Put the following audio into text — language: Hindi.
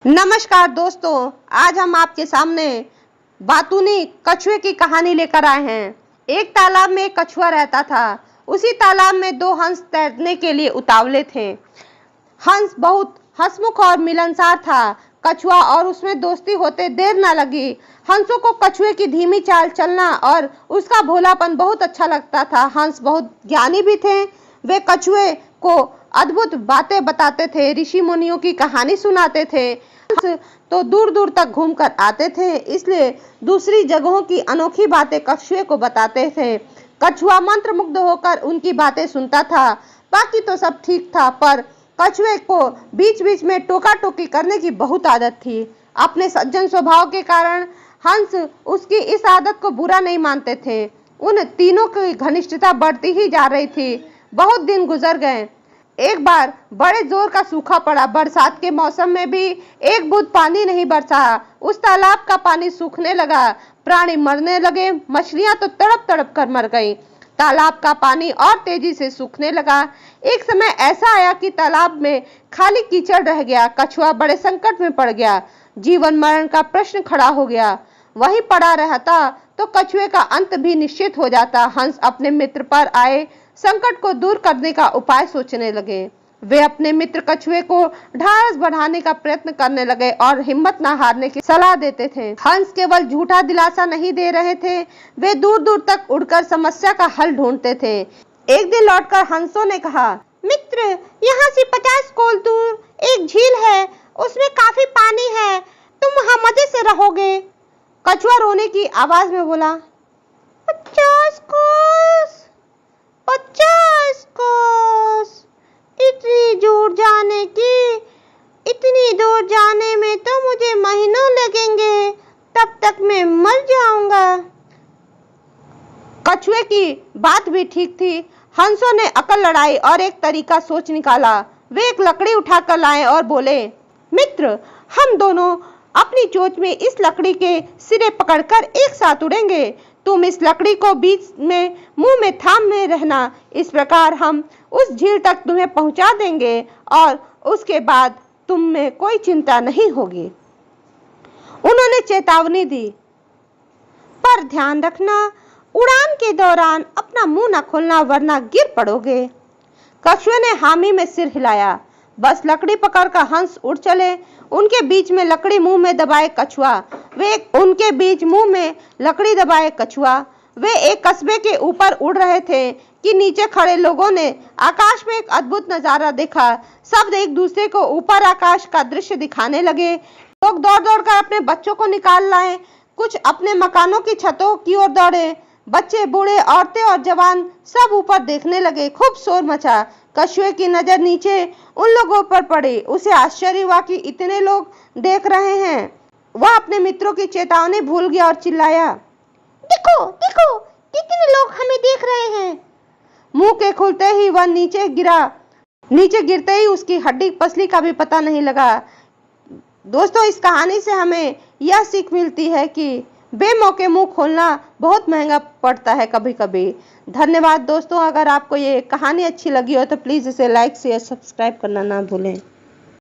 नमस्कार दोस्तों, आज हम आपके सामने बातूनी कछुए की कहानी लेकर आए हैं। एक तालाब में एक कछुआ रहता था। उसी तालाब में दो हंस तैरने के लिए उतावले थे। हंस बहुत हंसमुख और मिलनसार था। कछुआ और उसमें दोस्ती होते देर न लगी। हंसों को कछुए की धीमी चाल चलना और उसका भोलापन बहुत अच्छा लगता था। हंस बहुत ज्ञानी भी थे। वे कछुए को अद्भुत बातें बताते थे, ऋषि मुनियों की कहानी सुनाते थे। तो दूर दूर तक घूमकर आते थे, इसलिए दूसरी जगहों की अनोखी बातें कछुए को बताते थे। कछुआ मंत्रमुग्ध होकर उनकी बातें सुनता था। बाकी तो सब ठीक था, पर कछुए को बीच बीच में टोका टोकी करने की बहुत आदत थी। अपने सज्जन स्वभाव के कारण हंस उसकी इस आदत को बुरा नहीं मानते थे। उन तीनों की घनिष्ठता बढ़ती ही जा रही थी। बहुत दिन गुजर गए। एक बार बड़े जोर का सूखा पड़ा। बरसात के मौसम में भी एक बूंद पानी नहीं बरसा। उस तालाब का पानी सूखने लगा। प्राणी मरने लगे। मछलियां तो तड़प तड़प कर मर गईं। तालाब का पानी और तेजी से सूखने लगा। एक समय ऐसा आया कि तालाब में खाली कीचड़ रह गया। कछुआ बड़े संकट में पड़ गया। जीवन मरण का प्रश्न खड़ा हो गया। वहीं पड़ा रहता तो कछुए का अंत भी निश्चित हो जाता। हंस अपने मित्र पर आए संकट को दूर करने का उपाय सोचने लगे। वे अपने मित्र कछुए को ढाढ़स बढ़ाने का प्रयत्न करने लगे और हिम्मत न हारने की सलाह देते थे। हंस केवल झूठा दिलासा नहीं दे रहे थे, वे दूर दूर तक उड़कर समस्या का हल ढूंढते थे। एक दिन लौटकर हंसों ने कहा, मित्र, यहाँ से 50 कोस दूर एक झील है, उसमें काफी पानी है, तुम वहाँ मजे से रहोगे। कछुआ रोने की आवाज में बोला, 50 कोस, 50 कोस, इतनी दूर जाने में तो मुझे महीनों लगेंगे, तब तक मैं मर जाऊंगा। कछुए की बात भी ठीक थी। हंसों ने अकल लड़ाई और एक तरीका सोच निकाला। वे एक लकड़ी उठाकर लाए और बोले, मित्र, हम दोनों अपनी चोंच में इस लकड़ी के सिरे पकड़कर एक साथ उड़ेंगे। तुम इस लकड़ी को बीच में मुंह में थामे रहना। इस प्रकार हम उस झील तक तुम्हें पहुंचा देंगे और उसके बाद तुम में कोई चिंता नहीं होगी। उन्होंने चेतावनी दी, पर ध्यान रखना, उड़ान के दौरान अपना मुंह न खोलना, वरना गिर पड़ोगे। कछुए ने हामी में सिर हिलाया। बस लकड़ी पकड़कर हंस उड़ चले। उनके बीच में लकड़ी मुंह में दबाए कछुआ। वे एक कस्बे के ऊपर उड़ रहे थे कि नीचे खड़े लोगों ने आकाश में एक अद्भुत नजारा देखा। सब एक दूसरे को ऊपर आकाश का दृश्य दिखाने लगे। लोग दौड़ दौड़ कर अपने बच्चों को निकाल लाए। कुछ अपने मकानों की छतों की ओर दौड़े। बच्चे, बूढ़े, औरतें और जवान सब ऊपर देखने लगे। खूब शोर मचा। कछुए की नजर नीचे उन लोगों पर पड़ी। उसे आश्चर्य हुआ कि इतने लोग देख रहे हैं। वह अपने मित्रों की चेतावनी भूल गया और चिल्लाया, देखो देखो, कितने लोग हमें देख रहे हैं। मुंह के खुलते ही वह नीचे गिरा। नीचे गिरते ही उसकी हड्डी पसली का भी पता नहीं लगा। दोस्तों, इस कहानी से हमें यह सीख मिलती है कि बेमौके मुंह खोलना बहुत महंगा पड़ता है कभी कभी। धन्यवाद दोस्तों। अगर आपको ये कहानी अच्छी लगी हो तो प्लीज़ इसे लाइक, शेयर, सब्सक्राइब करना ना भूलें।